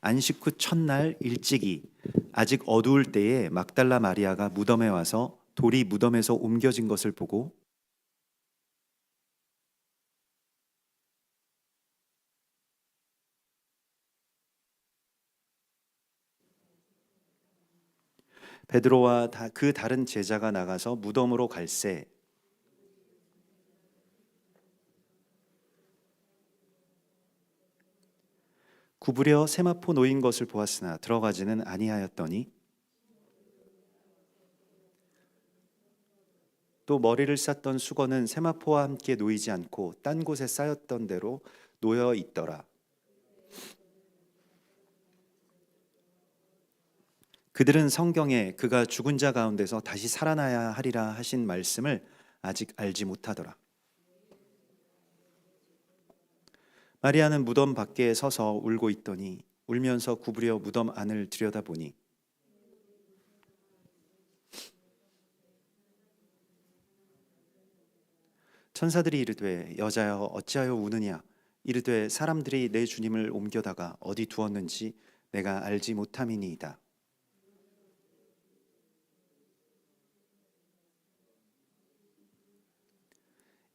안식 후 첫날 일찍이 아직 어두울 때에 막달라 마리아가 무덤에 와서 돌이 무덤에서 옮겨진 것을 보고 베드로와 그 다른 제자가 나가서 무덤으로 갈새 구부려 세마포 놓인 것을 보았으나 들어가지는 아니하였더니 또 머리를 쌌던 수건은 세마포와 함께 놓이지 않고 딴 곳에 쌓였던 대로 놓여 있더라. 그들은 성경에 그가 죽은 자 가운데서 다시 살아나야 하리라 하신 말씀을 아직 알지 못하더라. 마리아는 무덤 밖에 서서 울고 있더니 울면서 구부려 무덤 안을 들여다보니 천사들이 이르되 여자여 어찌하여 우느냐 이르되 사람들이 내 주님을 옮겨다가 어디 두었는지 내가 알지 못함이니이다.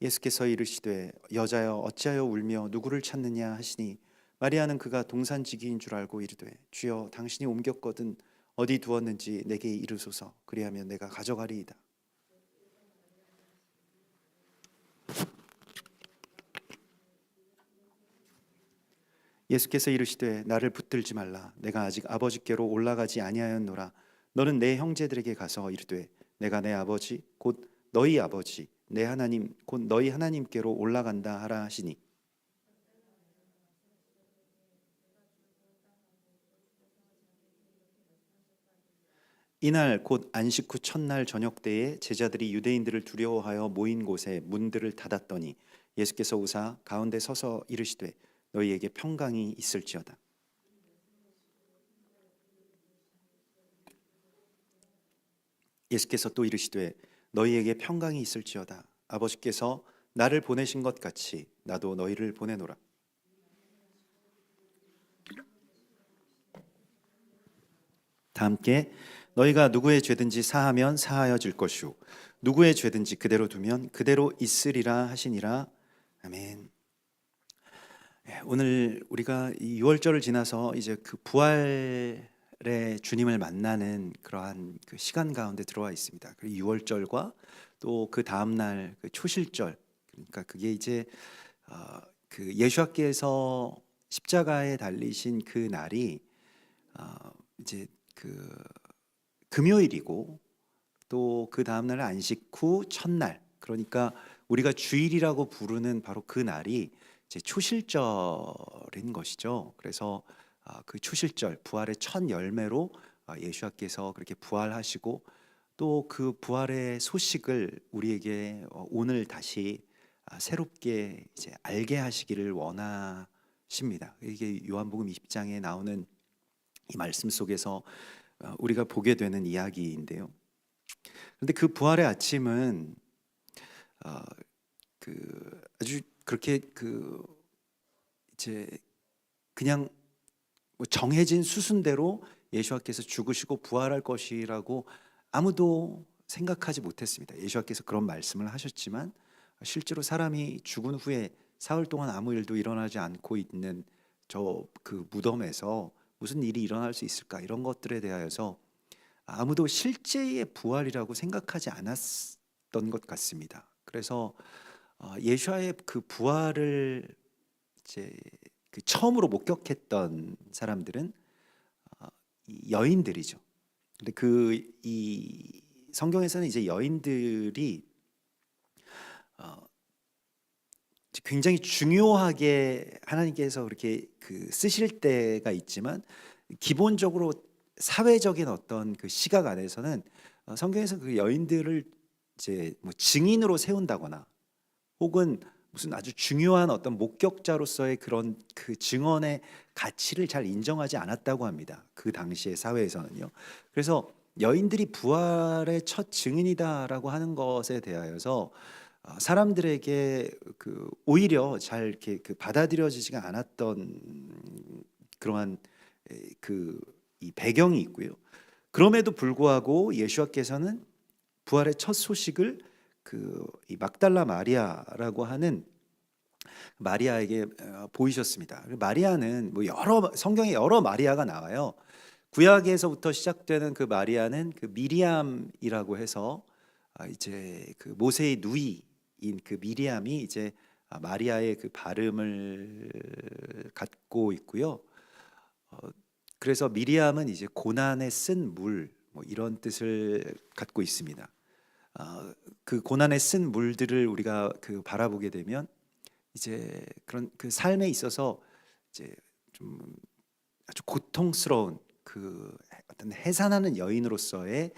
예수께서 이르시되 여자여 어찌하여 울며 누구를 찾느냐 하시니 마리아는 그가 동산지기인 줄 알고 이르되 주여 당신이 옮겼거든 어디 두었는지 내게 이르소서 그리하면 내가 가져가리이다. 예수께서 이르시되 나를 붙들지 말라 내가 아직 아버지께로 올라가지 아니하였노라. 너는 내 형제들에게 가서 이르되 내가 내 아버지 곧 너희 아버지 내 하나님 곧 너희 하나님께로 올라간다 하라 하시니 이날 곧 안식 후 첫날 저녁 때에 제자들이 유대인들을 두려워하여 모인 곳에 문들을 닫았더니 예수께서 오사 가운데 서서 이르시되 너희에게 평강이 있을지어다. 예수께서 또 이르시되 너희에게 평강이 있을지어다. 아버지께서 나를 보내신 것 같이 나도 너희를 보내노라. 다 함께 너희가 누구의 죄든지 사하면 사하여 줄 것이요 누구의 죄든지 그대로 두면 그대로 있으리라 하시니라. 아멘. 오늘 우리가 이 6월절을 지나서 이제 그 부활의 주님을 만나는 그러한 그 시간 가운데 들어와 있습니다. 그 6월절과 또 그 다음 날 그 초실절, 그러니까 그게 이제 그 예수님께서 십자가에 달리신 그 날이 이제 그 금요일이고 또 그 다음 날 안식 후 첫날, 그러니까 우리가 주일이라고 부르는 바로 그 날이 이제 초실절인 것이죠. 그래서 그 초실절 부활의 첫 열매로 예수님께서 그렇게 부활하시고 또 그 부활의 소식을 우리에게 오늘 다시 새롭게 이제 알게 하시기를 원하십니다. 이게 요한복음 20장에 나오는 이 말씀 속에서 우리가 보게 되는 이야기인데요. 그런데 그 부활의 아침은 그 아주 그렇게 그 이제 그냥 뭐 정해진 수순대로 예수님께서 죽으시고 부활할 것이라고 아무도 생각하지 못했습니다. 예수님께서 그런 말씀을 하셨지만 실제로 사람이 죽은 후에 사흘 동안 아무 일도 일어나지 않고 있는 저 그 무덤에서 무슨 일이 일어날 수 있을까, 이런 것들에 대하여서 아무도 실제의 부활이라고 생각하지 않았던 것 같습니다. 그래서 예수와의 그 부활을 이제 그 처음으로 목격했던 사람들은 이 여인들이죠. 근데 그 이 성경에서는 이제 여인들이 굉장히 중요하게 하나님께서 그렇게 그 쓰실 때가 있지만 기본적으로 사회적인 어떤 그 시각 안에서는 성경에서 그 여인들을 이제 뭐 증인으로 세운다거나 혹은 무슨 아주 중요한 어떤 목격자로서의 그런 그 증언의 가치를 잘 인정하지 않았다고 합니다. 그 당시의 사회에서는요. 그래서 여인들이 부활의 첫 증인이다라고 하는 것에 대하여서 사람들에게 그 오히려 잘 이렇게 그 받아들여지지가 않았던 그러한 이 배경이 있고요. 그럼에도 불구하고 예수와께서는 부활의 첫 소식을 이 막달라 마리아라고 하는 마리아에게 보이셨습니다. 마리아는 뭐 성경에 여러 마리아가 나와요. 구약에서부터 시작되는 그 마리아는 그 미리암이라고 해서 이제 그 모세의 누이인 그 미리암이 이제 마리아의 그 발음을 갖고 있고요. 그래서 미리암은 이제 고난에 쓴 물, 뭐 이런 뜻을 갖고 있습니다. 그 고난에 쓴 물들을 우리가 바라보게 되면 이제 그런 그 삶에 있어서 이제 좀 아주 고통스러운 어떤 해산하는 여인으로서의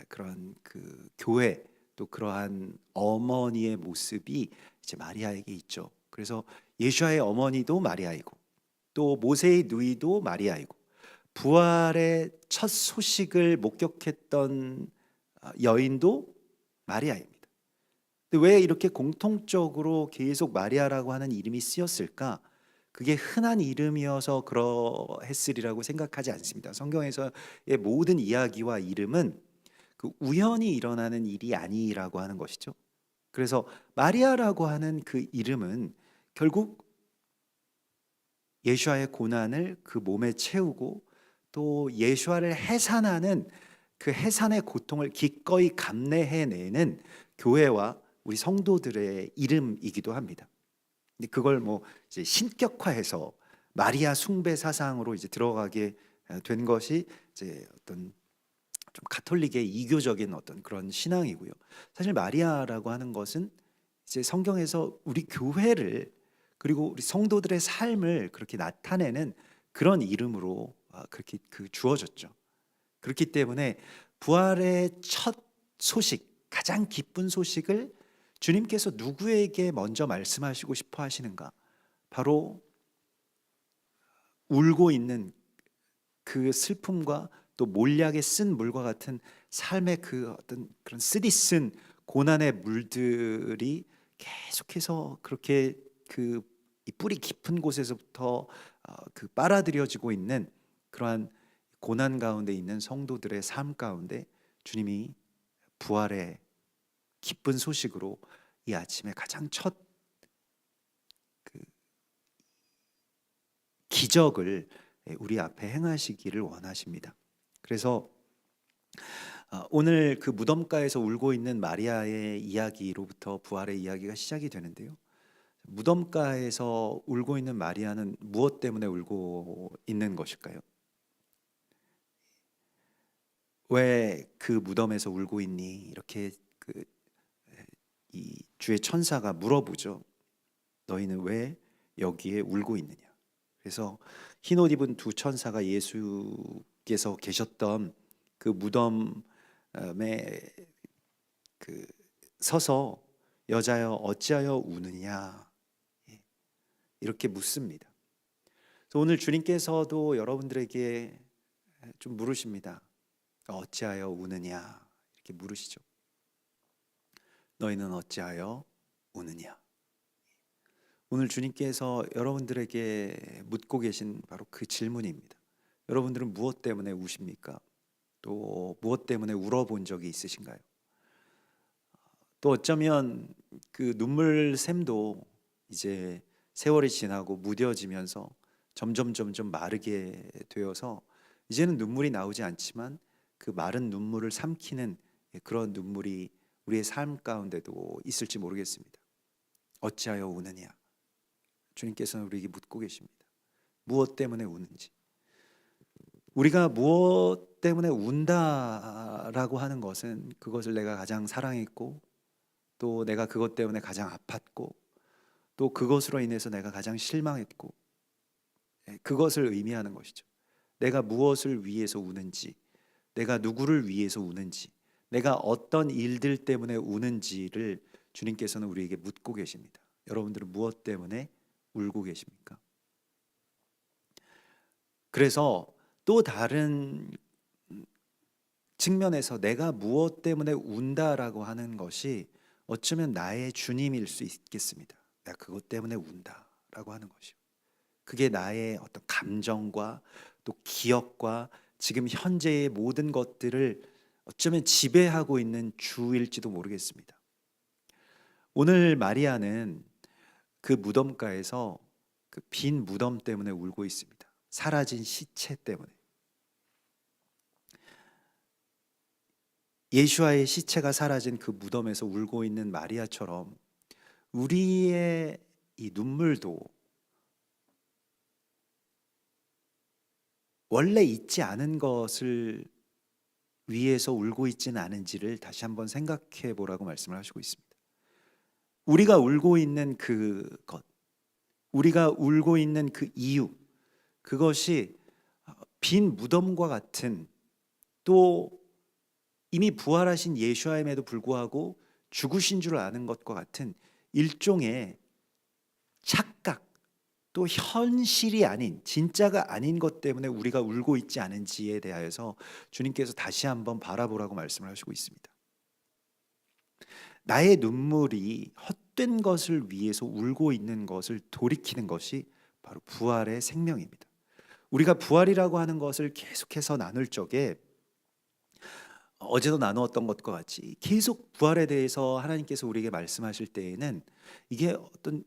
그런 교회, 또 그러한 어머니의 모습이 이제 마리아에게 있죠. 그래서 예수와의 어머니도 마리아이고, 또 모세의 누이도 마리아이고, 부활의 첫 소식을 목격했던 여인도 마리아입니다. 근데 왜 이렇게 공통적으로 계속 마리아라고 하는 이름이 쓰였을까? 그게 흔한 이름이어서 그러했으리라고 생각하지 않습니다. 성경에서의 모든 이야기와 이름은 우연히 일어나는 일이 아니라고 하는 것이죠. 그래서 마리아라고 하는 그 이름은 결국 예수와의 고난을 그 몸에 채우고, 또 예수와를 해산하는 그 해산의 고통을 기꺼이 감내해내는 교회와 우리 성도들의 이름이기도 합니다. 근데 그걸 뭐 이제 신격화해서 마리아 숭배 사상으로 이제 들어가게 된 것이 이제 어떤 좀 가톨릭의 이교적인 어떤 그런 신앙이고요. 사실 마리아라고 하는 것은 이제 성경에서 우리 교회를, 그리고 우리 성도들의 삶을 그렇게 나타내는 그런 이름으로 그렇게 주어졌죠. 그렇기 때문에 부활의 첫 소식, 가장 기쁜 소식을 주님께서 누구에게 먼저 말씀하시고 싶어 하시는가? 바로 울고 있는 그 슬픔과 또 몰약에 쓴 물과 같은 삶의 어떤 그런 쓰디쓴 고난의 물들이 계속해서 그렇게 이 뿌리 깊은 곳에서부터 빨아들여지고 있는 그러한 고난 가운데 있는 성도들의 삶 가운데 주님이 부활의 기쁜 소식으로 이 아침에 가장 첫 기적을 우리 앞에 행하시기를 원하십니다. 그래서 오늘 그 무덤가에서 울고 있는 마리아의 이야기로부터 부활의 이야기가 시작이 되는데요. 무덤가에서 울고 있는 마리아는 무엇 때문에 울고 있는 것일까요? 왜 그 무덤에서 울고 있니? 이렇게 이 주의 천사가 물어보죠. 너희는 왜 여기에 울고 있느냐? 그래서 흰 옷 입은 두 천사가 예수께서 계셨던 그 무덤에 서서 여자여 어찌하여 우느냐 이렇게 묻습니다. 그래서 오늘 주님께서도 여러분들에게 좀 물으십니다. 어찌하여 우느냐 이렇게 물으시죠. 너희는 어찌하여 우느냐. 오늘 주님께서 여러분들에게 묻고 계신 바로 그 질문입니다. 여러분들은 무엇 때문에 우십니까? 또 무엇 때문에 울어본 적이 있으신가요? 또 어쩌면 그 눈물샘도 이제 세월이 지나고 무뎌지면서 점점 마르게 되어서 이제는 눈물이 나오지 않지만 그 마른 눈물을 삼키는 그런 눈물이 우리의 삶 가운데도 있을지 모르겠습니다. 어찌하여 우느냐? 주님께서는 우리에게 묻고 계십니다. 무엇 때문에 우는지. 우리가 무엇 때문에 운다라고 하는 것은 그것을 내가 가장 사랑했고, 또 내가 그것 때문에 가장 아팠고, 또 그것으로 인해서 내가 가장 실망했고, 그것을 의미하는 것이죠. 내가 무엇을 위해서 우는지, 내가 누구를 위해서 우는지, 내가 어떤 일들 때문에 우는지를 주님께서는 우리에게 묻고 계십니다. 여러분들은 무엇 때문에 울고 계십니까? 그래서 또 다른 측면에서 내가 무엇 때문에 운다라고 하는 것이 어쩌면 나의 주님일 수 있겠습니다. 내가 그것 때문에 운다라고 하는 것이요. 그게 나의 어떤 감정과 또 기억과 지금 현재의 모든 것들을 어쩌면 지배하고 있는 주일지도 모르겠습니다. 오늘 마리아는 그 무덤가에서 그 빈 무덤 때문에 울고 있습니다. 사라진 시체 때문에. 예수와의 시체가 사라진 그 무덤에서 울고 있는 마리아처럼 우리의 이 눈물도 원래 있지 않은 것을 위해서 울고 있지는 않은지를 다시 한번 생각해 보라고 말씀을 하시고 있습니다. 우리가 울고 있는 그것, 우리가 울고 있는 그 이유, 그것이 빈 무덤과 같은, 또 이미 부활하신 예수님에도 불구하고 죽으신 줄 아는 것과 같은 일종의 착각, 또 현실이 아닌, 진짜가 아닌 것 때문에 우리가 울고 있지 않은지에 대하여서 주님께서 다시 한번 바라보라고 말씀을 하시고 있습니다. 나의 눈물이 헛된 것을 위해서 울고 있는 것을 돌이키는 것이 바로 부활의 생명입니다. 우리가 부활이라고 하는 것을 계속해서 나눌 적에 어제도 나누었던 것과 같이 계속 부활에 대해서 하나님께서 우리에게 말씀하실 때에는 이게 어떤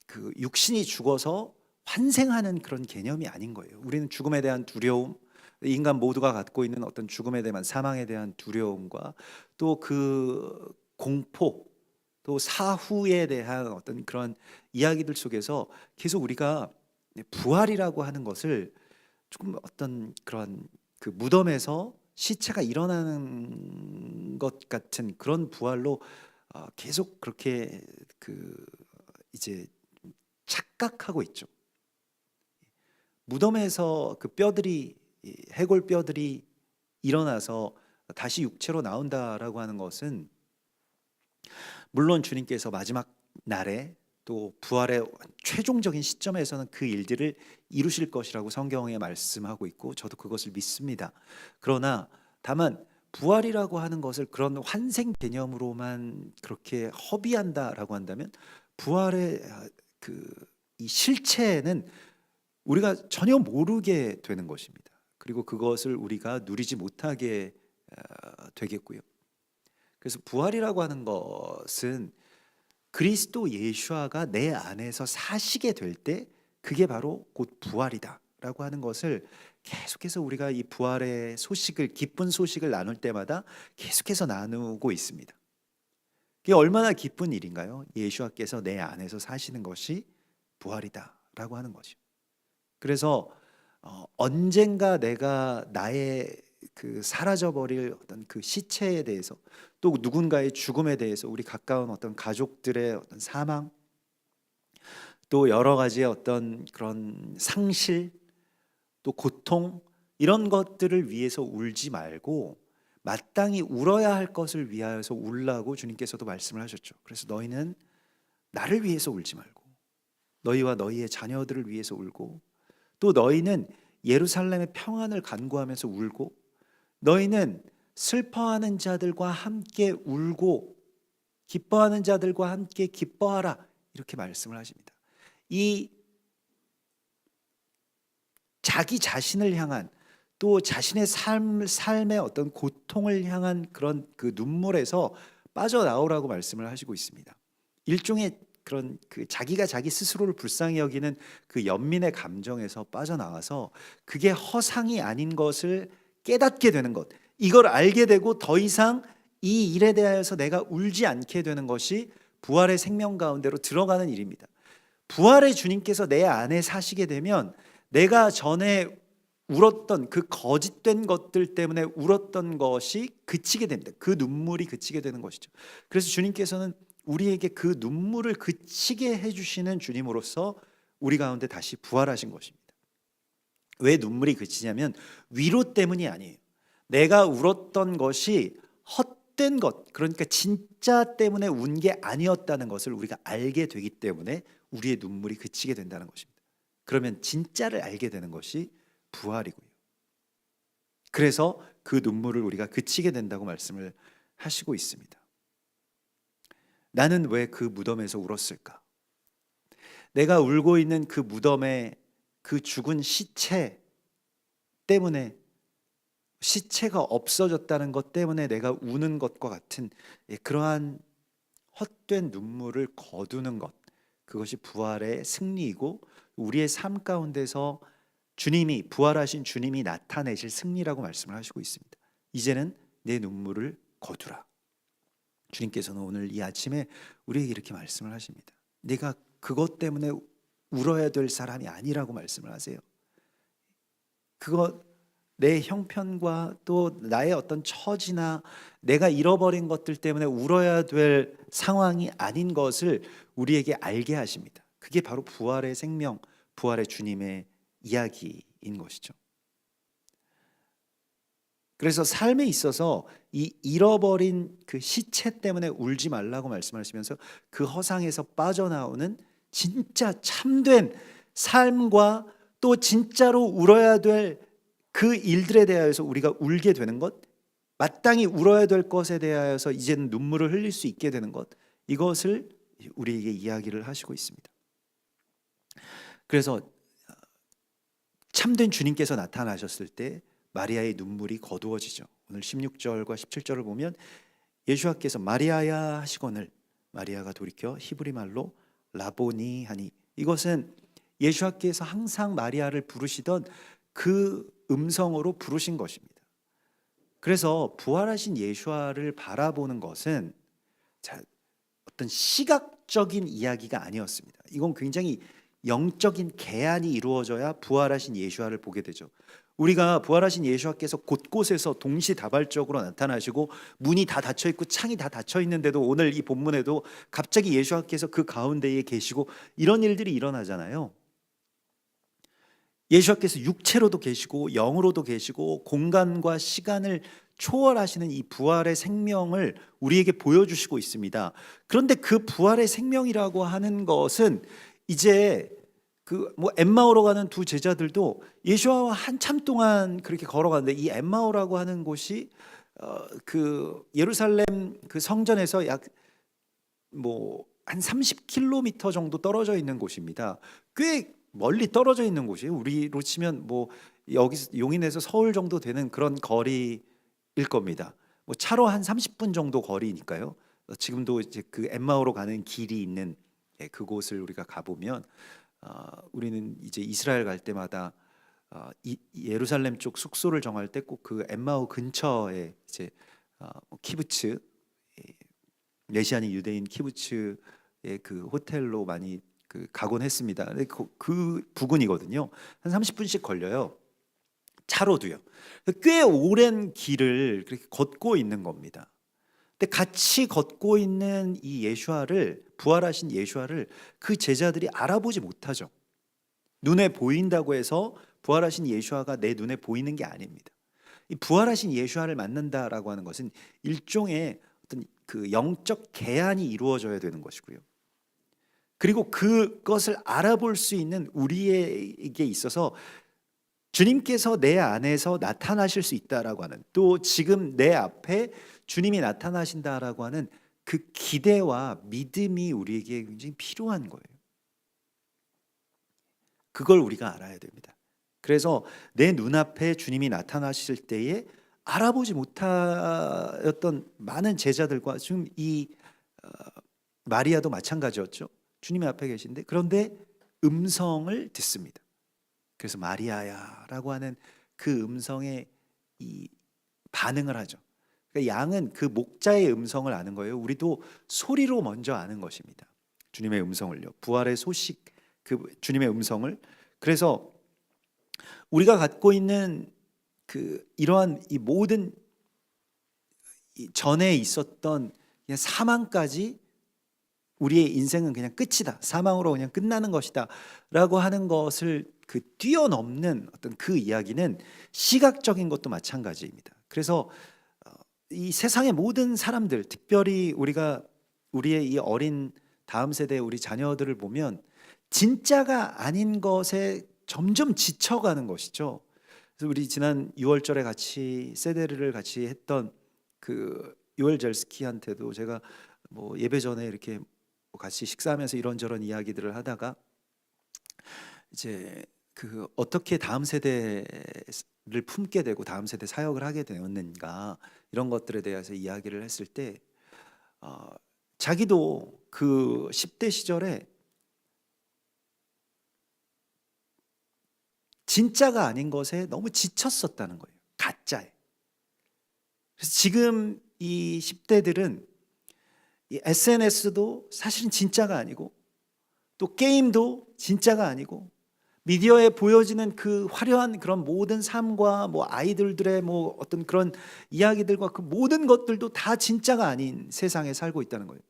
그 육신이 죽어서 환생하는 그런 개념이 아닌 거예요. 우리는 죽음에 대한 두려움, 인간 모두가 갖고 있는 어떤 죽음에 대한, 사망에 대한 두려움과 또 그 공포, 또 사후에 대한 어떤 그런 이야기들 속에서 계속 우리가 부활이라고 하는 것을 조금 어떤 그런 그 무덤에서 시체가 일어나는 것 같은 그런 부활로 계속 그렇게 그 이제 착각하고 있죠. 무덤에서 그 뼈들이, 해골 뼈들이 일어나서 다시 육체로 나온다라고 하는 것은 물론 주님께서 마지막 날에 또 부활의 최종적인 시점에서는 그 일들을 이루실 것이라고 성경에 말씀하고 있고 저도 그것을 믿습니다. 그러나 다만 부활이라고 하는 것을 그런 환생 개념으로만 그렇게 허비한다라고 한다면 부활의 이 실체는 우리가 전혀 모르게 되는 것입니다. 그리고 그것을 우리가 누리지 못하게 되겠고요. 그래서 부활이라고 하는 것은 그리스도 예수아가 내 안에서 사시게 될 때 그게 바로 곧 부활이다라고 하는 것을 계속해서 우리가 이 부활의 소식을, 기쁜 소식을 나눌 때마다 계속해서 나누고 있습니다. 그게 얼마나 기쁜 일인가요? 예수아께서 내 안에서 사시는 것이 부활이다라고 하는 거죠. 그래서 언젠가 내가 나의 그 사라져버릴 어떤 그 시체에 대해서, 또 누군가의 죽음에 대해서, 우리 가까운 어떤 가족들의 어떤 사망, 또 여러 가지의 어떤 그런 상실, 또 고통, 이런 것들을 위해서 울지 말고 마땅히 울어야 할 것을 위하여서 울라고 주님께서도 말씀을 하셨죠. 그래서 너희는 나를 위해서 울지 말고 너희와 너희의 자녀들을 위해서 울고, 또 너희는 예루살렘의 평안을 간구하면서 울고, 너희는 슬퍼하는 자들과 함께 울고 기뻐하는 자들과 함께 기뻐하라, 이렇게 말씀을 하십니다. 이 자기 자신을 향한, 또 자신의 삶의 어떤 고통을 향한 그런 그 눈물에서 빠져나오라고 말씀을 하시고 있습니다. 일종의 그런 그 자기가 자기 스스로를 불쌍히 여기는 그 연민의 감정에서 빠져나와서 그게 허상이 아닌 것을 깨닫게 되는 것, 이걸 알게 되고 더 이상 이 일에 대하여서 내가 울지 않게 되는 것이 부활의 생명 가운데로 들어가는 일입니다. 부활의 주님께서 내 안에 사시게 되면 내가 전에 울었던 그 거짓된 것들 때문에 울었던 것이 그치게 됩니다. 그 눈물이 그치게 되는 것이죠. 그래서 주님께서는 우리에게 그 눈물을 그치게 해주시는 주님으로서 우리 가운데 다시 부활하신 것입니다. 왜 눈물이 그치냐면 위로 때문이 아니에요. 내가 울었던 것이 헛된 것, 그러니까 진짜 때문에 운 게 아니었다는 것을 우리가 알게 되기 때문에 우리의 눈물이 그치게 된다는 것입니다. 그러면 진짜를 알게 되는 것이 부활이고요. 그래서 그 눈물을 우리가 그치게 된다고 말씀을 하시고 있습니다. 나는 왜 그 무덤에서 울었을까? 내가 울고 있는 그 무덤에 그 죽은 시체, 때문에, 시체가 없어졌다는 것 때문에 내가 우는 것과 같은 그러한 헛된 눈물을 거두는 것, 그것이 부활의 승리이고 우리의 삶 가운데서 주님이, 부활하신 주님이 나타내실 승리라고 말씀을 하시고 있습니다. 이제는 내 눈물을 거두라. 주님께서는 오늘 이 아침에 우리에게 이렇게 말씀을 하십니다. 내가 그것 때문에 울어야 될 사람이 아니라고 말씀을 하세요. 그것, 내 형편과 또 나의 어떤 처지나 내가 잃어버린 것들 때문에 울어야 될 상황이 아닌 것을 우리에게 알게 하십니다. 그게 바로 부활의 생명, 부활의 주님의 이야기인 것이죠. 그래서 삶에 있어서 이 잃어버린 그 시체 때문에 울지 말라고 말씀하시면서 그 허상에서 빠져나오는 진짜 참된 삶과 또 진짜로 울어야 될 그 일들에 대하여서 우리가 울게 되는 것, 마땅히 울어야 될 것에 대하여서 이제는 눈물을 흘릴 수 있게 되는 것, 이것을 우리에게 이야기를 하시고 있습니다. 그래서 참된 주님께서 나타나셨을 때 마리아의 눈물이 거두어지죠. 오늘 16절과 17절을 보면 예수와께서 마리아야 하시거늘 마리아가 돌이켜 히브리 말로 라보니 하니, 이것은 예수와께서 항상 마리아를 부르시던 그 음성으로 부르신 것입니다. 그래서 부활하신 예수와를 바라보는 것은 어떤 시각적인 이야기가 아니었습니다. 이건 굉장히 영적인 계안이 이루어져야 부활하신 예수와를 보게 되죠. 우리가 부활하신 예수와께서 곳곳에서 동시다발적으로 나타나시고 문이 다 닫혀 있고 창이 다 닫혀 있는데도 오늘 이 본문에도 갑자기 예수와께서 그 가운데에 계시고 이런 일들이 일어나잖아요. 예수와께서 육체로도 계시고 영으로도 계시고 공간과 시간을 초월하시는 이 부활의 생명을 우리에게 보여주시고 있습니다. 그런데 그 부활의 생명이라고 하는 것은 이제 그 엠마오로 가는 두 제자들도 예수와 한참 동안 그렇게 걸어갔는데, 이 엠마오라고 하는 곳이 그 예루살렘 그 성전에서 약 한 30km 정도 떨어져 있는 곳입니다. 꽤 멀리 떨어져 있는 곳이에요. 우리로 치면 여기 용인에서 서울 정도 되는 그런 거리일 겁니다. 차로 한 30분 정도 거리니까요. 지금도 이제 그 엠마오로 가는 길이 있는 그곳을 우리가 가보면 우리는 이제 이스라엘 갈 때마다 예루살렘 쪽 숙소를 정할 때 꼭 그 엠마오 근처에 이제 키부츠, 메시아닉 유대인 키부츠의 그 호텔로 많이 가곤 했습니다. 근데 그 부근이거든요. 한 30분씩 걸려요. 차로도요. 꽤 오랜 길을 그렇게 걷고 있는 겁니다. 근데 같이 걷고 있는 이 예수와를, 부활하신 예수와를 그 제자들이 알아보지 못하죠. 눈에 보인다고 해서 부활하신 예수와가 내 눈에 보이는 게 아닙니다. 이 부활하신 예수와를 만난다라고 하는 것은 일종의 어떤 그 영적 계안이 이루어져야 되는 것이고요. 그리고 그것을 알아볼 수 있는 우리에게 있어서 주님께서 내 안에서 나타나실 수 있다라고 하는, 또 지금 내 앞에 주님이 나타나신다라고 하는 그 기대와 믿음이 우리에게 굉장히 필요한 거예요. 그걸 우리가 알아야 됩니다. 그래서 내 눈앞에 주님이 나타나실 때에 알아보지 못하였던 많은 제자들과 지금 이 마리아도 마찬가지였죠. 주님의 앞에 계신데, 그런데 음성을 듣습니다. 그래서 마리아야라고 하는 그 음성에 이 반응을 하죠. 그러니까 양은 그 목자의 음성을 아는 거예요. 우리도 소리로 먼저 아는 것입니다. 주님의 음성을요. 부활의 소식, 그 주님의 음성을. 그래서 우리가 갖고 있는 그 이러한 이 모든 이 전에 있었던 그냥 사망까지, 우리의 인생은 그냥 끝이다, 사망으로 그냥 끝나는 것이다 라고 하는 것을 그 뛰어넘는 어떤 그 이야기는 시각적인 것도 마찬가지입니다. 그래서 이 세상의 모든 사람들, 특별히 우리의 이 어린 다음 세대 우리 자녀들을 보면 진짜가 아닌 것에 점점 지쳐가는 것이죠. 그래서 우리 지난 6월절에 같이 세데르를 같이 했던 그 요엘 젤스키한테도 제가 예배 전에 이렇게 같이 식사하면서 이런저런 이야기들을 하다가 이제 그 어떻게 다음 세대 품게 되고 다음 세대 사역을 하게 되었는가, 이런 것들에 대해서 이야기를 했을 때 어, 자기도 그 10대 시절에 진짜가 아닌 것에 너무 지쳤었다는 거예요. 가짜에. 그래서 지금 이 10대들은 이 SNS도 사실은 진짜가 아니고, 또 게임도 진짜가 아니고, 미디어에 보여지는 그 화려한 그런 모든 삶과 뭐 아이들들의 뭐 어떤 그런 이야기들과 그 모든 것들도 다 진짜가 아닌 세상에 살고 있다는 거예요.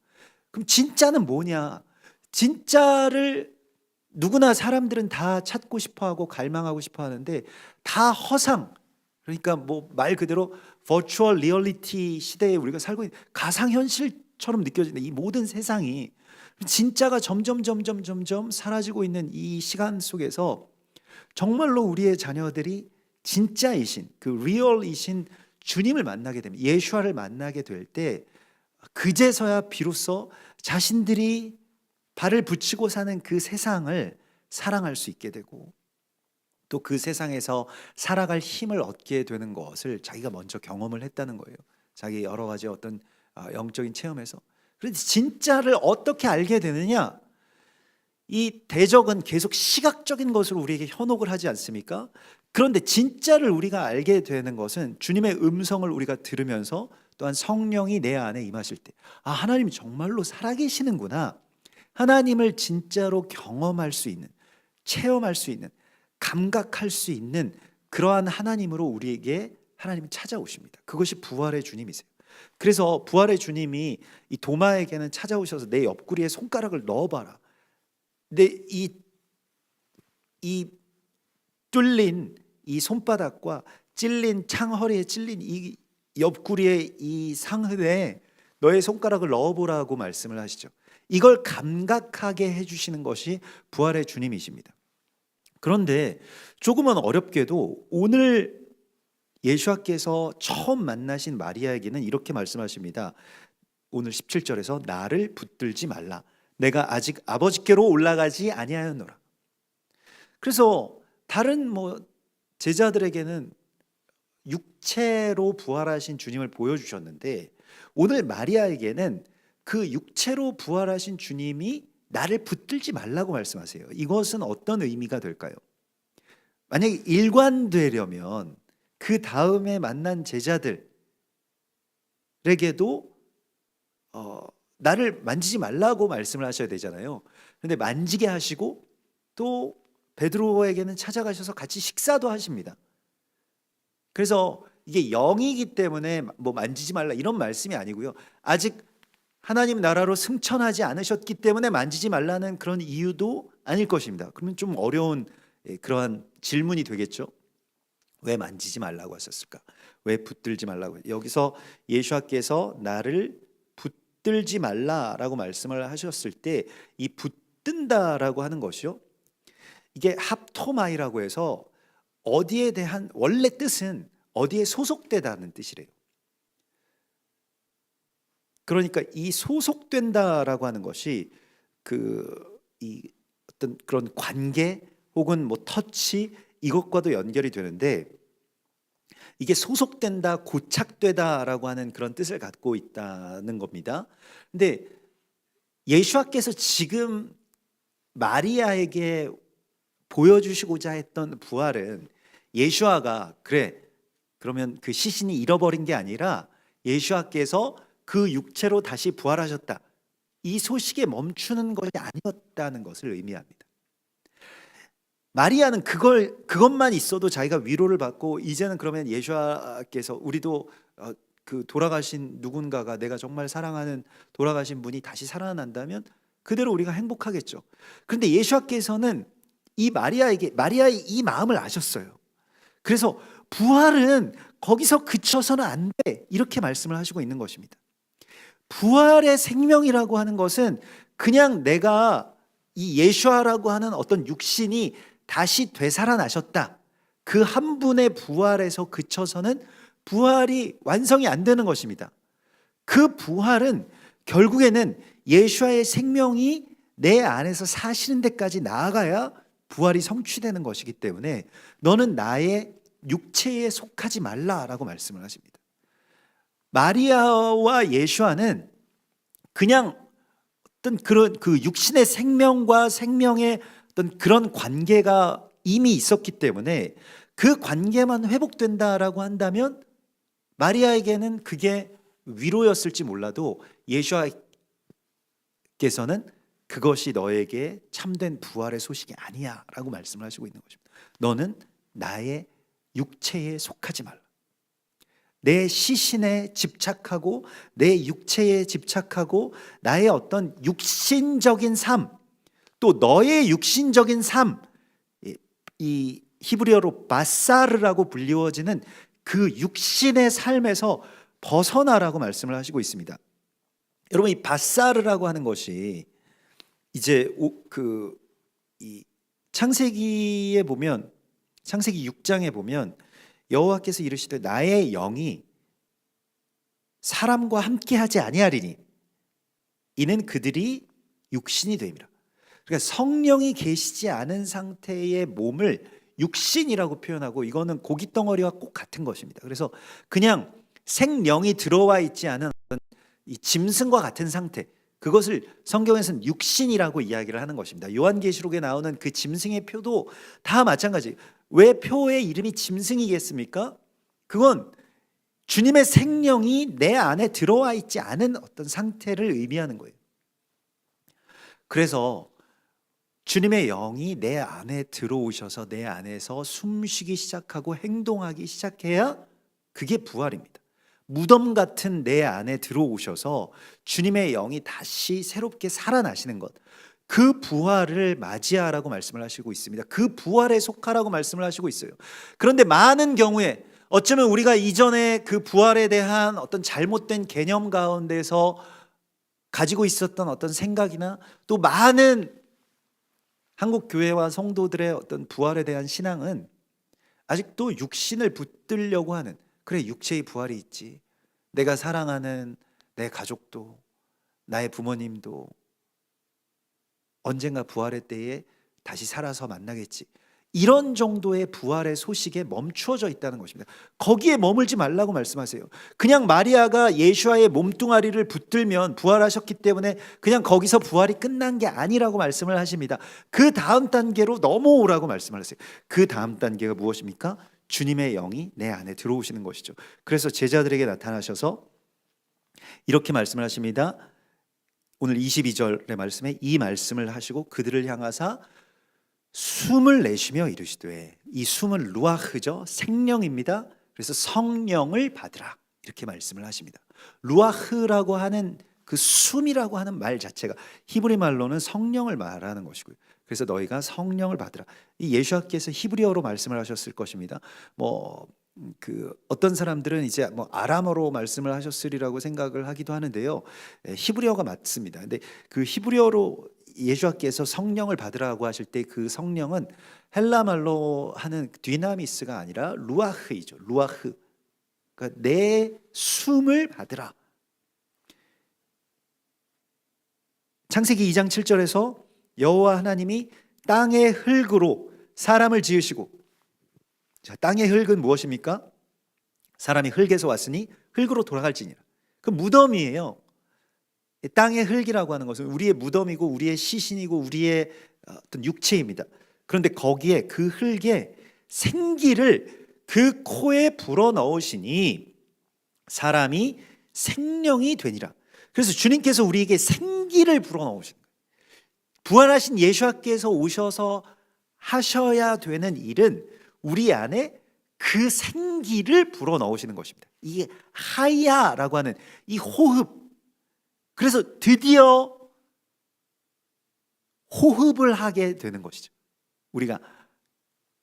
그럼 진짜는 뭐냐? 진짜를 누구나 사람들은 다 찾고 싶어하고 갈망하고 싶어하는데 다 허상. 그러니까 뭐 말 그대로 버추얼 리얼리티 시대에 우리가 살고 있는 가상현실처럼 느껴지는 이 모든 세상이 진짜가 점점 사라지고 있는 이 시간 속에서 정말로 우리의 자녀들이 진짜이신 그 리얼이신 주님을 만나게 되면, 예수와를 만나게 될 때 그제서야 비로소 자신들이 발을 붙이고 사는 그 세상을 사랑할 수 있게 되고, 또 그 세상에서 살아갈 힘을 얻게 되는 것을 자기가 먼저 경험을 했다는 거예요. 자기 여러 가지 어떤 영적인 체험에서. 그런데 진짜를 어떻게 알게 되느냐? 이 대적은 계속 시각적인 것으로 우리에게 현혹을 하지 않습니까? 그런데 진짜를 우리가 알게 되는 것은 주님의 음성을 우리가 들으면서, 또한 성령이 내 안에 임하실 때, 아, 하나님이 정말로 살아계시는구나, 하나님을 진짜로 경험할 수 있는, 체험할 수 있는, 감각할 수 있는 그러한 하나님으로 우리에게 하나님이 찾아오십니다. 그것이 부활의 주님이세요. 그래서 부활의 주님이 이 도마에게는 찾아오셔서 내 옆구리에 손가락을 넣어봐라, 근데 이 뚫린 이 손바닥과 찔린 창허리에 찔린 이 옆구리의 이 상흔에 너의 손가락을 넣어보라고 말씀을 하시죠. 이걸 감각하게 해주시는 것이 부활의 주님이십니다. 그런데 조금은 어렵게도 오늘 예수와께서 처음 만나신 마리아에게는 이렇게 말씀하십니다. 오늘 17절에서 나를 붙들지 말라, 내가 아직 아버지께로 올라가지 아니하였노라. 그래서 다른 뭐 제자들에게는 육체로 부활하신 주님을 보여주셨는데, 오늘 마리아에게는 그 육체로 부활하신 주님이 나를 붙들지 말라고 말씀하세요. 이것은 어떤 의미가 될까요? 만약에 일관되려면 그 다음에 만난 제자들에게도 나를 만지지 말라고 말씀을 하셔야 되잖아요. 그런데 만지게 하시고, 또 베드로에게는 찾아가셔서 같이 식사도 하십니다. 그래서 이게 영이기 때문에 뭐 만지지 말라 이런 말씀이 아니고요, 아직 하나님 나라로 승천하지 않으셨기 때문에 만지지 말라는 그런 이유도 아닐 것입니다. 그러면 좀 어려운 그러한 질문이 되겠죠. 왜 만지지 말라고 하셨을까? 왜 붙들지 말라고? 여기서 예수와께서 나를 붙들지 말라라고 말씀을 하셨을 때, 이 붙든다라고 하는 것이요, 이게 합토마이라고 해서 어디에 대한, 원래 뜻은 어디에 소속되다는 뜻이래요. 그러니까 이 소속된다라고 하는 것이 이 어떤 그런 관계 혹은 뭐 터치, 이것과도 연결이 되는데, 이게 소속된다, 고착되다라고 하는 그런 뜻을 갖고 있다는 겁니다. 근데 예수와께서 지금 마리아에게 보여주시고자 했던 부활은, 예수아가 그래 그러면 그 시신이 잃어버린 게 아니라 예수아께서 그 육체로 다시 부활하셨다, 이 소식에 멈추는 것이 아니었다는 것을 의미합니다. 마리아는 그것만 있어도 자기가 위로를 받고, 이제는 그러면 예수아께서 우리도 그 돌아가신 누군가가, 내가 정말 사랑하는 돌아가신 분이 다시 살아난다면 그대로 우리가 행복하겠죠. 그런데 예수아께서는 이 마리아의 이 마음을 아셨어요. 그래서 부활은 거기서 그쳐서는 안 돼, 이렇게 말씀을 하시고 있는 것입니다. 부활의 생명이라고 하는 것은 그냥 내가 이 예수아라고 하는 어떤 육신이 다시 되살아나셨다, 그 한 분의 부활에서 그쳐서는 부활이 완성이 안 되는 것입니다. 그 부활은 결국에는 예수아의 생명이 내 안에서 사시는 데까지 나아가야 부활이 성취되는 것이기 때문에, 너는 나의 육체에 속하지 말라라고 말씀을 하십니다. 마리아와 예수와는 그냥 어떤 그런 그 육신의 생명과 생명의 어떤 그런 관계가 이미 있었기 때문에 그 관계만 회복된다라고 한다면 마리아에게는 그게 위로였을지 몰라도 예수와께서는 그것이 너에게 참된 부활의 소식이 아니야 라고 말씀을 하시고 있는 것입니다. 너는 나의 육체에 속하지 말라. 내 시신에 집착하고 내 육체에 집착하고 나의 어떤 육신적인 삶, 또 너의 육신적인 삶, 이 히브리어로 바사르라고 불리워지는 그 육신의 삶에서 벗어나라고 말씀을 하시고 있습니다. 여러분, 이 바사르라고 하는 것이 이제 이 창세기에 보면, 창세기 6장에 보면 여호와께서 이르시되 나의 영이 사람과 함께하지 아니하리니 이는 그들이 육신이 됨이라. 그러니까 성령이 계시지 않은 상태의 몸을 육신이라고 표현하고, 이거는 고깃 덩어리와 꼭 같은 것입니다. 그래서 그냥 생령이 들어와 있지 않은 어떤 이 짐승과 같은 상태, 그것을 성경에서는 육신이라고 이야기를 하는 것입니다. 요한계시록에 나오는 그 짐승의 표도 다 마찬가지. 왜 표의 이름이 짐승이겠습니까? 그건 주님의 생명이 내 안에 들어와 있지 않은 어떤 상태를 의미하는 거예요. 그래서 주님의 영이 내 안에 들어오셔서 내 안에서 숨쉬기 시작하고 행동하기 시작해야 그게 부활입니다. 무덤 같은 내 안에 들어오셔서 주님의 영이 다시 새롭게 살아나시는 것, 그 부활을 맞이하라고 말씀을 하시고 있습니다. 그 부활에 속하라고 말씀을 하시고 있어요. 그런데 많은 경우에 어쩌면 우리가 이전에 그 부활에 대한 어떤 잘못된 개념 가운데서 가지고 있었던 어떤 생각이나, 또 많은 한국 교회와 성도들의 어떤 부활에 대한 신앙은 아직도 육신을 붙들려고 하는, 그래 육체의 부활이 있지, 내가 사랑하는 내 가족도 나의 부모님도 언젠가 부활의 때에 다시 살아서 만나겠지, 이런 정도의 부활의 소식에 멈추어져 있다는 것입니다. 거기에 머물지 말라고 말씀하세요. 그냥 마리아가 예수와의 몸뚱아리를 붙들면 부활하셨기 때문에 그냥 거기서 부활이 끝난 게 아니라고 말씀을 하십니다. 그 다음 단계로 넘어오라고 말씀을 하세요. 그 다음 단계가 무엇입니까? 주님의 영이 내 안에 들어오시는 것이죠. 그래서 제자들에게 나타나셔서 이렇게 말씀을 하십니다. 오늘 22절의 말씀에 이 말씀을 하시고 그들을 향하사 숨을 내쉬며 이르시되, 이 숨은 루아흐죠, 생명입니다. 그래서 성령을 받으라, 이렇게 말씀을 하십니다. 루아흐라고 하는 그 숨이라고 하는 말 자체가 히브리 말로는 성령을 말하는 것이고요. 그래서 너희가 성령을 받으라. 이 예수께서 히브리어로 말씀을 하셨을 것입니다. 어떤 사람들은 이제 아람어로 말씀을 하셨으리라고 생각을 하기도 하는데요. 히브리어가 맞습니다. 근데 그 히브리어로 예수께서 성령을 받으라고 하실 때 그 성령은 헬라 말로 하는 디나미스가 아니라 루아흐이죠. 루아흐. 그러니까 내 숨을 받으라. 창세기 2장 7절에서 여호와 하나님이 땅의 흙으로 사람을 지으시고, 자, 땅의 흙은 무엇입니까? 사람이 흙에서 왔으니 흙으로 돌아갈지니라. 그 무덤이에요. 땅의 흙이라고 하는 것은 우리의 무덤이고 우리의 시신이고 우리의 어떤 육체입니다. 그런데 거기에 그 흙에 생기를 그 코에 불어 넣으시니 사람이 생명이 되니라. 그래서 주님께서 우리에게 생기를 불어 넣으신 거예요. 부활하신 예수께서 오셔서 하셔야 되는 일은 우리 안에 그 생기를 불어 넣으시는 것입니다. 이게 하야라고 하는 이 호흡. 그래서 드디어 호흡을 하게 되는 것이죠. 우리가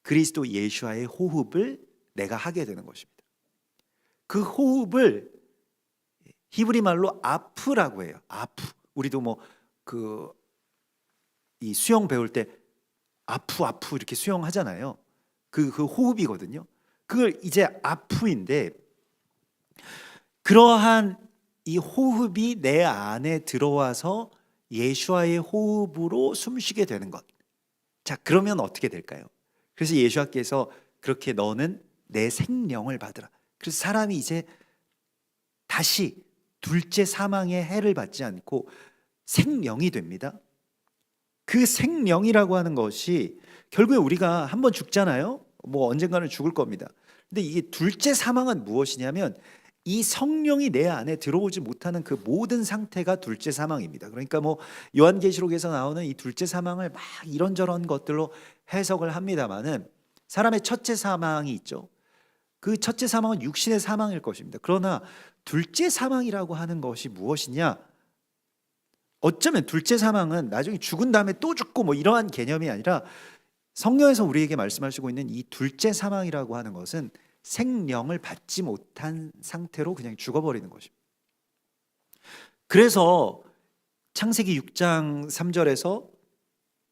그리스도 예수와의 호흡을 내가 하게 되는 것입니다. 그 호흡을 히브리 말로 아프라고 해요. 아프. 우리도 이 수영 배울 때 아프 이렇게 수영하잖아요. 그 호흡이거든요. 그걸 이제 아프인데, 그러한 이 호흡이 내 안에 들어와서 예수와의 호흡으로 숨쉬게 되는 것. 자, 그러면 어떻게 될까요? 그래서 예수께서 그렇게 너는 내 생명을 받으라. 그래서 사람이 이제 다시 둘째 사망의 해를 받지 않고 생명이 됩니다. 그 생명이라고 하는 것이 결국에 우리가 한번 죽잖아요. 뭐 언젠가는 죽을 겁니다. 근데 이게 둘째 사망은 무엇이냐면 이 성령이 내 안에 들어오지 못하는 그 모든 상태가 둘째 사망입니다. 그러니까 뭐 요한계시록에서 나오는 이 둘째 사망을 막 이런저런 것들로 해석을 합니다만은 사람의 첫째 사망이 있죠. 그 첫째 사망은 육신의 사망일 것입니다. 그러나 둘째 사망이라고 하는 것이 무엇이냐? 어쩌면 둘째 사망은 나중에 죽은 다음에 또 죽고 뭐 이러한 개념이 아니라 성경에서 우리에게 말씀하시고 있는 이 둘째 사망이라고 하는 것은 생명을 받지 못한 상태로 그냥 죽어버리는 것입니다. 그래서 창세기 6장 3절에서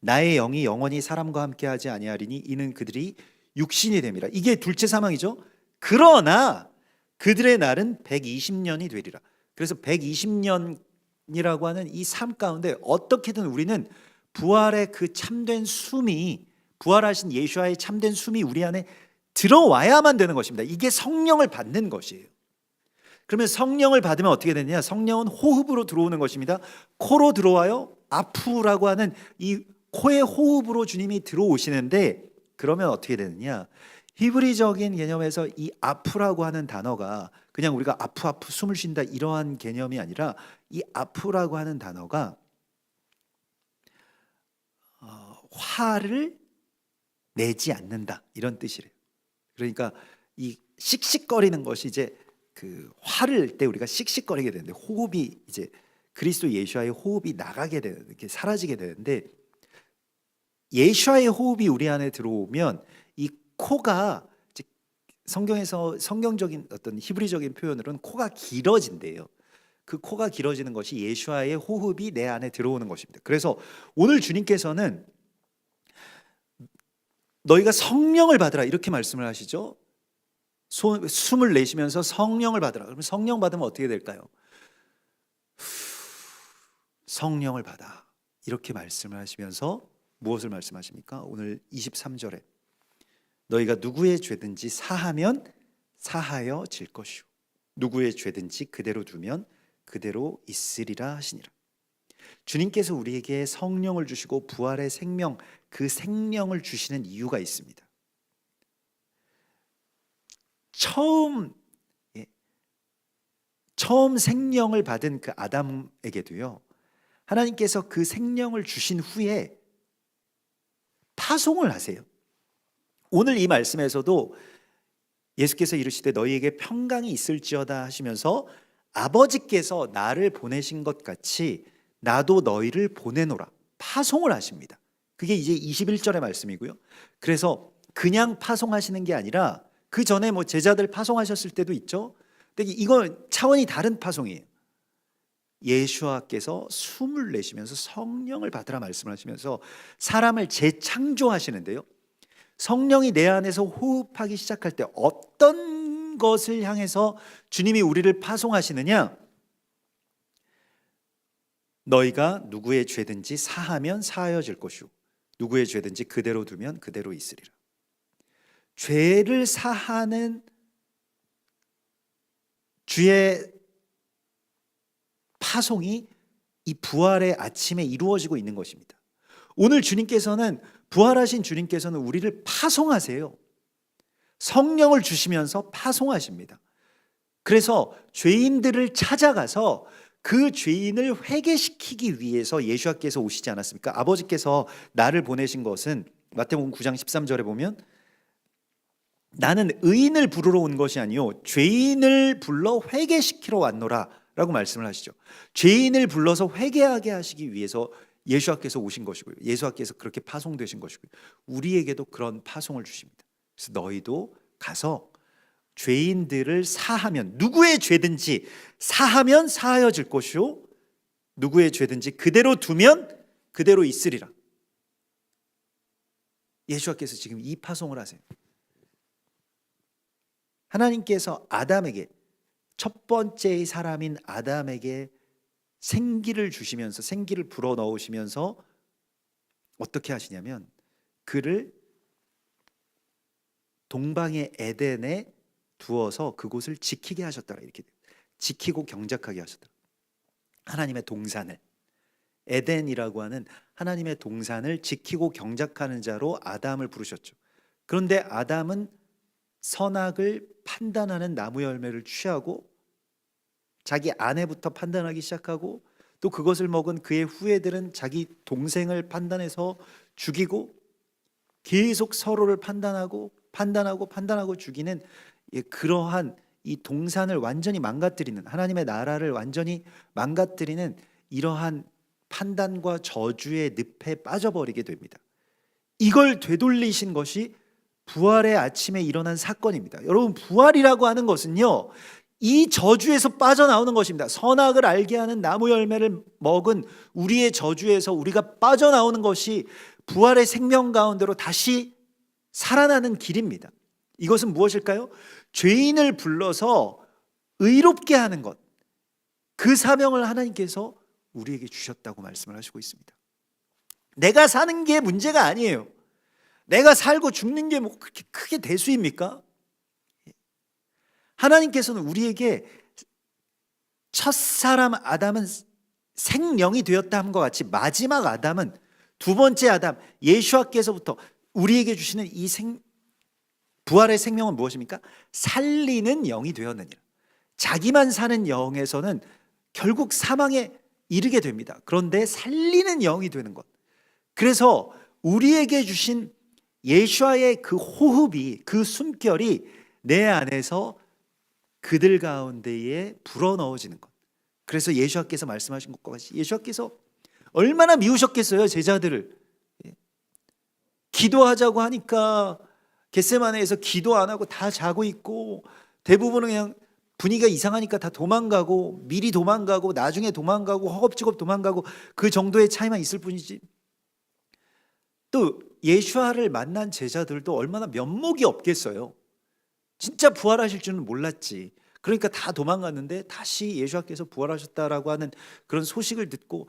나의 영이 영원히 사람과 함께 하지 아니하리니 이는 그들이 육신이 됨이라. 이게 둘째 사망이죠. 그러나 그들의 날은 120년이 되리라. 그래서 120년이라고 하는 이 삶 가운데 어떻게든 우리는 부활의 그 참된 숨이, 부활하신 예수와의 참된 숨이 우리 안에 들어와야만 되는 것입니다. 이게 성령을 받는 것이에요. 그러면 성령을 받으면 어떻게 되느냐? 성령은 호흡으로 들어오는 것입니다. 코로 들어와요. 아프라고 하는 이 코의 호흡으로 주님이 들어오시는데, 그러면 어떻게 되느냐? 히브리적인 개념에서 이 아프라고 하는 단어가 그냥 우리가 아프 숨을 쉰다 이러한 개념이 아니라 이 아프라고 하는 단어가 화를 내지 않는다 이런 뜻이래요. 그러니까 이 씩씩거리는 것이 이제 그 화를 낼 때 우리가 씩씩거리게 되는데, 호흡이 이제 그리스도 예수와의 호흡이 나가게 되는, 이렇게 사라지게 되는데, 예수와의 호흡이 우리 안에 들어오면 이 코가 이제 성경에서 성경적인 어떤 히브리적인 표현으로는 코가 길어진대요. 그 코가 길어지는 것이 예수와의 호흡이 내 안에 들어오는 것입니다. 그래서 오늘 주님께서는 너희가 성령을 받으라 이렇게 말씀을 하시죠. 숨을 내쉬면서 성령을 받으라. 그러면 성령 받으면 어떻게 될까요? 성령을 받아 이렇게 말씀을 하시면서 무엇을 말씀하십니까? 오늘 23절에 너희가 누구의 죄든지 사하면 사하여질 것이요 누구의 죄든지 그대로 두면 그대로 있으리라 하시니라. 주님께서 우리에게 성령을 주시고 부활의 생명, 그 생명을 주시는 이유가 있습니다. 처음 생명을 받은 그 아담에게도요, 하나님께서 그 생명을 주신 후에 파송을 하세요. 오늘 이 말씀에서도 예수께서 이르시되 너희에게 평강이 있을지어다 하시면서 아버지께서 나를 보내신 것 같이 나도 너희를 보내노라, 파송을 하십니다. 그게 이제 21절의 말씀이고요. 그래서 그냥 파송하시는 게 아니라 그 전에 뭐 제자들 파송하셨을 때도 있죠. 근데 이건 차원이 다른 파송이에요. 예수와께서 숨을 내쉬면서 성령을 받으라 말씀을 하시면서 사람을 재창조하시는데요, 성령이 내 안에서 호흡하기 시작할 때 어떤 것을 향해서 주님이 우리를 파송하시느냐? 너희가 누구의 죄든지 사하면 사하여질 것이요 누구의 죄든지 그대로 두면 그대로 있으리라. 죄를 사하는 주의 파송이 이 부활의 아침에 이루어지고 있는 것입니다. 오늘 주님께서는, 부활하신 주님께서는 우리를 파송하세요. 성령을 주시면서 파송하십니다. 그래서 죄인들을 찾아가서 그 죄인을 회개시키기 위해서 예수께서 오시지 않았습니까? 아버지께서 나를 보내신 것은 마태복음 9장 13절에 보면 나는 의인을 부르러 온 것이 아니요 죄인을 불러 회개시키러 왔노라 라고 말씀을 하시죠. 죄인을 불러서 회개하게 하시기 위해서 예수께서 오신 것이고요, 예수께서 그렇게 파송되신 것이고요, 우리에게도 그런 파송을 주십니다. 그래서 너희도 가서 죄인들을 사하면, 누구의 죄든지 사하면 사하여질 것이요 누구의 죄든지 그대로 두면 그대로 있으리라. 예수께서 지금 이 파송을 하세요. 하나님께서 아담에게, 첫 번째의 사람인 아담에게 생기를 주시면서, 생기를 불어넣으시면서 어떻게 하시냐면 그를 동방의 에덴에 두어서 그곳을 지키게 하셨더라. 이렇게 지키고 경작하게 하셨더라. 하나님의 동산을, 에덴이라고 하는 하나님의 동산을 지키고 경작하는 자로 아담을 부르셨죠. 그런데 아담은 선악을 판단하는 나무 열매를 취하고 자기 아내부터 판단하기 시작하고, 또 그것을 먹은 그의 후예들은 자기 동생을 판단해서 죽이고, 계속 서로를 판단하고 죽이는 그러한 이 동산을 완전히 망가뜨리는, 하나님의 나라를 완전히 망가뜨리는 이러한 판단과 저주의 늪에 빠져버리게 됩니다. 이걸 되돌리신 것이 부활의 아침에 일어난 사건입니다. 여러분, 부활이라고 하는 것은요, 이 저주에서 빠져나오는 것입니다. 선악을 알게 하는 나무 열매를 먹은 우리의 저주에서 우리가 빠져나오는 것이 부활의 생명 가운데로 다시 살아나는 길입니다. 이것은 무엇일까요? 죄인을 불러서 의롭게 하는 것, 그 사명을 하나님께서 우리에게 주셨다고 말씀을 하시고 있습니다. 내가 사는 게 문제가 아니에요. 내가 살고 죽는 게 뭐 그렇게 크게 대수입니까? 하나님께서는 우리에게 첫사람 아담은 생명이 되었다 함과 같이 마지막 아담은, 두 번째 아담 예수와께서부터 우리에게 주시는 이 부활의 생명은 무엇입니까? 살리는 영이 되었느니라. 자기만 사는 영에서는 결국 사망에 이르게 됩니다. 그런데 살리는 영이 되는 것, 그래서 우리에게 주신 예수와의 그 호흡이, 그 숨결이 내 안에서 그들 가운데에 불어넣어지는 것. 그래서 예수와께서 말씀하신 것과 같이, 예수와께서 얼마나 미우셨겠어요, 제자들을. 기도하자고 하니까 겟세마네에서 기도 안 하고 다 자고 있고, 대부분은 그냥 분위기가 이상하니까 다 도망가고, 미리 도망가고, 나중에 도망가고, 허겁지겁 도망가고, 그 정도의 차이만 있을 뿐이지. 또 예수와를 만난 제자들도 얼마나 면목이 없겠어요. 진짜 부활하실 줄은 몰랐지. 그러니까 다 도망갔는데 다시 예수와께서 부활하셨다라고 하는 그런 소식을 듣고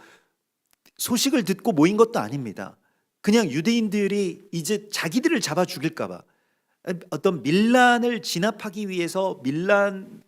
모인 것도 아닙니다. 그냥 유대인들이 이제 자기들을 잡아 죽일까 봐, 어떤 밀란을 진압하기 위해서 밀란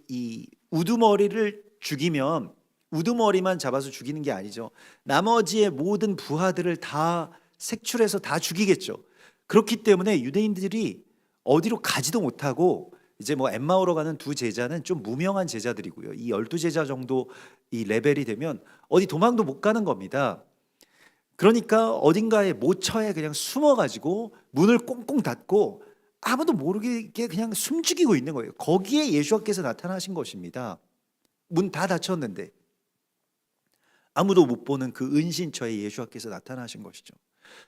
이 우두머리를 죽이면 우두머리만 잡아서 죽이는 게 아니죠. 나머지의 모든 부하들을 다 색출해서 다 죽이겠죠. 그렇기 때문에 유대인들이 어디로 가지도 못하고, 이제 뭐 엠마오로 가는 두 제자는 좀 무명한 제자들이고요. 이 12제자 정도 이 레벨이 되면 어디 도망도 못 가는 겁니다. 그러니까 어딘가에 모처에 그냥 숨어가지고 문을 꽁꽁 닫고 아무도 모르게 그냥 숨죽이고 있는 거예요. 거기에 예수와께서 나타나신 것입니다. 문 다 닫혔는데 아무도 못 보는 그 은신처에 예수와께서 나타나신 것이죠.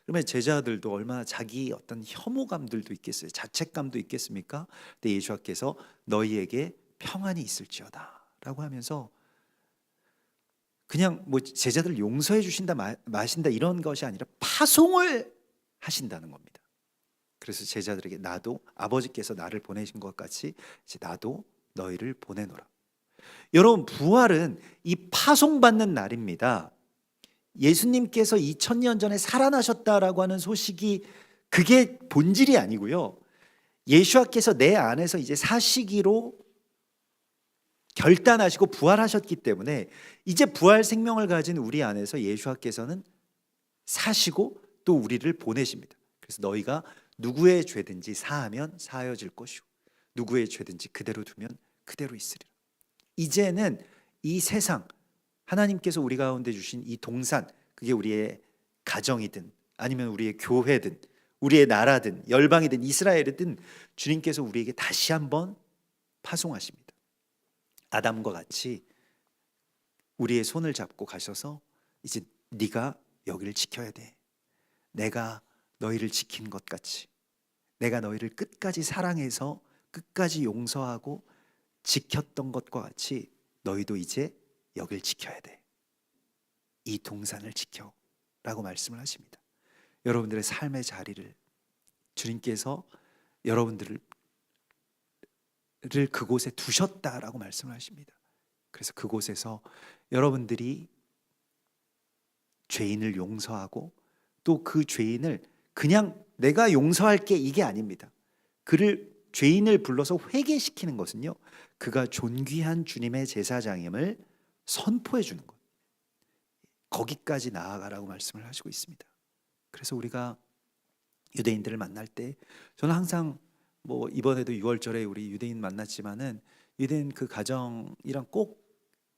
그러면 제자들도 얼마나 자기 어떤 혐오감들도 있겠어요. 자책감도 있겠습니까? 근데 예수와께서 너희에게 평안이 있을지어다 라고 하면서 그냥 뭐 제자들 용서해 주신다 마신다 이런 것이 아니라 파송을 하신다는 겁니다. 그래서 제자들에게 나도 아버지께서 나를 보내신 것 같이 이제 나도 너희를 보내노라. 여러분, 부활은 이 파송받는 날입니다. 예수님께서 2000년 전에 살아나셨다라고 하는 소식이 그게 본질이 아니고요. 예수와께서 내 안에서 이제 사시기로 결단하시고 부활하셨기 때문에 이제 부활 생명을 가진 우리 안에서 예수와께서는 사시고 또 우리를 보내십니다. 그래서 너희가 누구의 죄든지 사하면 사하여질 것이고 누구의 죄든지 그대로 두면 그대로 있으리라. 이제는 이 세상, 하나님께서 우리 가운데 주신 이 동산, 그게 우리의 가정이든 아니면 우리의 교회든 우리의 나라든 열방이든 이스라엘이든 주님께서 우리에게 다시 한번 파송하십니다. 아담과 같이 우리의 손을 잡고 가셔서 이제 네가 여기를 지켜야 돼. 내가 너희를 지킨 것 같이, 내가 너희를 끝까지 사랑해서 끝까지 용서하고 지켰던 것과 같이 너희도 이제 여길 지켜야 돼. 이 동산을 지켜 라고 말씀을 하십니다. 여러분들의 삶의 자리를 주님께서 여러분들을 그곳에 두셨다라고 말씀을 하십니다. 그래서 그곳에서 여러분들이 죄인을 용서하고 또 그 죄인을 그냥 내가 용서할게 이게 아닙니다. 그를 죄인을 불러서 회개시키는 것은요. 그가 존귀한 주님의 제사장임을 선포해 주는 것. 거기까지 나아가라고 말씀을 하시고 있습니다. 그래서 우리가 유대인들을 만날 때 저는 항상 뭐 이번에도 6월절에 우리 유대인 만났지만은 유대인 그 가정이랑 꼭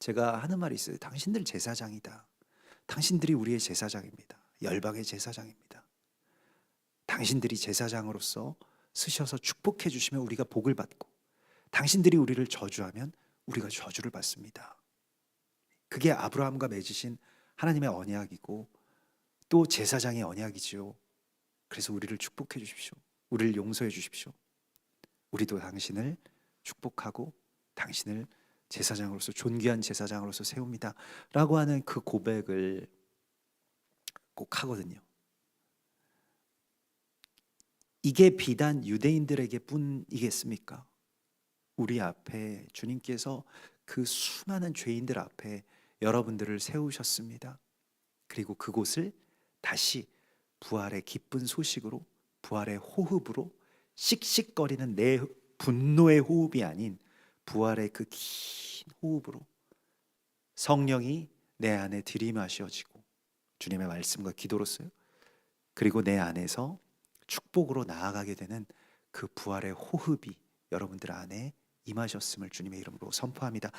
제가 하는 말이 있어요. 당신들 제사장이다. 당신들이 우리의 제사장입니다. 열방의 제사장입니다. 당신들이 제사장으로서 쓰셔서 축복해 주시면 우리가 복을 받고 당신들이 우리를 저주하면 우리가 저주를 받습니다. 그게 아브라함과 맺으신 하나님의 언약이고 또 제사장의 언약이지요. 그래서 우리를 축복해 주십시오. 우리를 용서해 주십시오. 우리도 당신을 축복하고 당신을 제사장으로서 존귀한 제사장으로서 세웁니다. 라고 하는 그 고백을 꼭 하거든요. 이게 비단 유대인들에게 뿐이겠습니까? 우리 앞에 주님께서 그 수많은 죄인들 앞에 여러분들을 세우셨습니다. 그리고 그곳을 다시 부활의 기쁜 소식으로, 부활의 호흡으로, 씩씩거리는 내 분노의 호흡이 아닌 부활의 그 긴 호흡으로 성령이 내 안에 들이마셔지고 주님의 말씀과 기도로서요. 그리고 내 안에서 축복으로 나아가게 되는 그 부활의 호흡이 여러분들 안에 임하셨음을 주님의 이름으로 선포합니다.